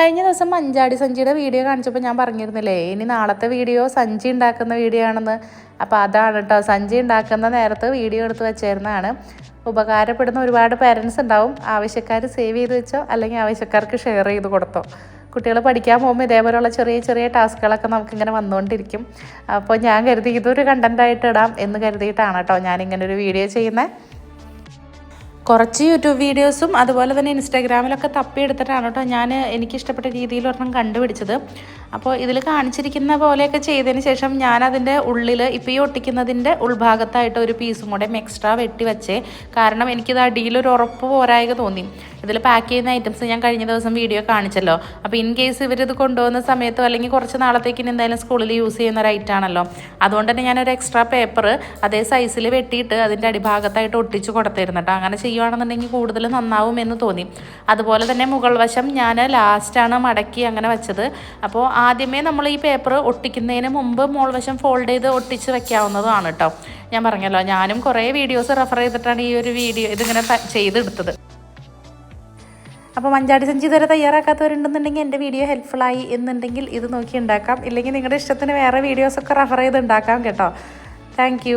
കഴിഞ്ഞ ദിവസം മഞ്ചാടി സഞ്ചിയുടെ വീഡിയോ കാണിച്ചപ്പോൾ ഞാൻ പറഞ്ഞിരുന്നില്ലേ ഇനി നാളത്തെ വീഡിയോ സഞ്ചി ഉണ്ടാക്കുന്ന വീഡിയോ ആണെന്ന്. അപ്പോൾ അതാണ് കേട്ടോ, സഞ്ചി ഉണ്ടാക്കുന്ന നേരത്ത് വീഡിയോ എടുത്ത് വെച്ചിരുന്നതാണ്. ഉപകാരപ്പെടുന്ന ഒരുപാട് പേരൻസ് ഉണ്ടാവും. ആവശ്യക്കാർ സേവ് ചെയ്ത് വെച്ചോ, അല്ലെങ്കിൽ ആവശ്യക്കാർക്ക് ഷെയർ ചെയ്ത് കൊടുത്തോ. കുട്ടികൾ പഠിക്കാൻ പോകുമ്പോൾ ഇതേപോലെയുള്ള ചെറിയ ചെറിയ ടാസ്കുകളൊക്കെ നമുക്കിങ്ങനെ വന്നുകൊണ്ടിരിക്കും. അപ്പോൾ ഞാൻ കരുതി ഇതൊരു കണ്ടൻറ്റായിട്ട് ഇടാം എന്ന് കരുതിയിട്ടാണ് കേട്ടോ ഞാനിങ്ങനെ ഒരു വീഡിയോ ചെയ്യുന്നത്. കുറച്ച് യൂട്യൂബ് വീഡിയോസും അതുപോലെ തന്നെ ഇൻസ്റ്റാഗ്രാമിലൊക്കെ തപ്പിയെടുത്തിട്ടാണ് കേട്ടോ ഞാൻ എനിക്കിഷ്ടപ്പെട്ട രീതിയിൽ ഒരെണ്ണം കണ്ടുപിടിച്ചത്. അപ്പോൾ ഇതിൽ കാണിച്ചിരിക്കുന്ന പോലെയൊക്കെ ചെയ്തതിന് ശേഷം ഞാനതിൻ്റെ ഉള്ളിൽ ഇപ്പോൾ ഈ ഒട്ടിക്കുന്നതിൻ്റെ ഉൾഭാഗത്തായിട്ട് ഒരു പീസും കൂടെ എക്സ്ട്രാ വെട്ടി വെച്ചേ. കാരണം എനിക്കിത് അടിയിലൊരു ഉറപ്പ് പോരായ്ക തോന്നി. ഇതിൽ പാക്ക് ചെയ്യുന്ന ഐറ്റംസ് ഞാൻ കഴിഞ്ഞ ദിവസം വീഡിയോ കാണിച്ചല്ലോ. അപ്പോൾ ഇൻ കേസ് ഇവരിത് കൊണ്ടുപോകുന്ന സമയത്തോ അല്ലെങ്കിൽ കുറച്ച് നാളത്തേക്ക് എന്തായാലും സ്കൂളിൽ യൂസ് ചെയ്യുന്ന ഒരു ഐറ്റം ആണല്ലോ, അതുകൊണ്ട് തന്നെ ഞാനൊരു എക്സ്ട്രാ പേപ്പർ അതേ സൈസിൽ വെട്ടിയിട്ട് അതിൻ്റെ അടിഭാഗത്തായിട്ട് ഒട്ടിച്ച് കൊടുത്തിരുന്നു കേട്ടോ. അങ്ങനെ ചെയ്യുകയാണെന്നുണ്ടെങ്കിൽ കൂടുതൽ നന്നാവും എന്ന് തോന്നി. അതുപോലെ തന്നെ മുകൾ വശം ഞാൻ ലാസ്റ്റാണ് മടക്കി അങ്ങനെ വെച്ചത്. അപ്പോൾ ആദ്യമേ നമ്മൾ ഈ പേപ്പർ ഒട്ടിക്കുന്നതിന് മുമ്പ് മോൾ വശം ഫോൾഡ് ചെയ്ത് ഒട്ടിച്ച് വെക്കാവുന്നതാണ് കേട്ടോ. ഞാൻ പറഞ്ഞല്ലോ ഞാനും കുറേ വീഡിയോസ് റെഫർ ചെയ്തിട്ടാണ് ഈ ഒരു വീഡിയോ ഇതിങ്ങനെ ചെയ്തെടുത്തത്. അപ്പോൾ മഞ്ചാടി സഞ്ചി ഇതുവരെ തയ്യാറാക്കാത്തവരുണ്ടെന്നുണ്ടെങ്കിൽ എൻ്റെ വീഡിയോ ഹെൽപ്ഫുള്ളായി എന്നുണ്ടെങ്കിൽ ഇത് നോക്കി ഉണ്ടാക്കാം. ഇല്ലെങ്കിൽ നിങ്ങളുടെ ഇഷ്ടത്തിന് വേറെ വീഡിയോസൊക്കെ റെഫർ ചെയ്ത് ഉണ്ടാക്കാം കേട്ടോ. താങ്ക്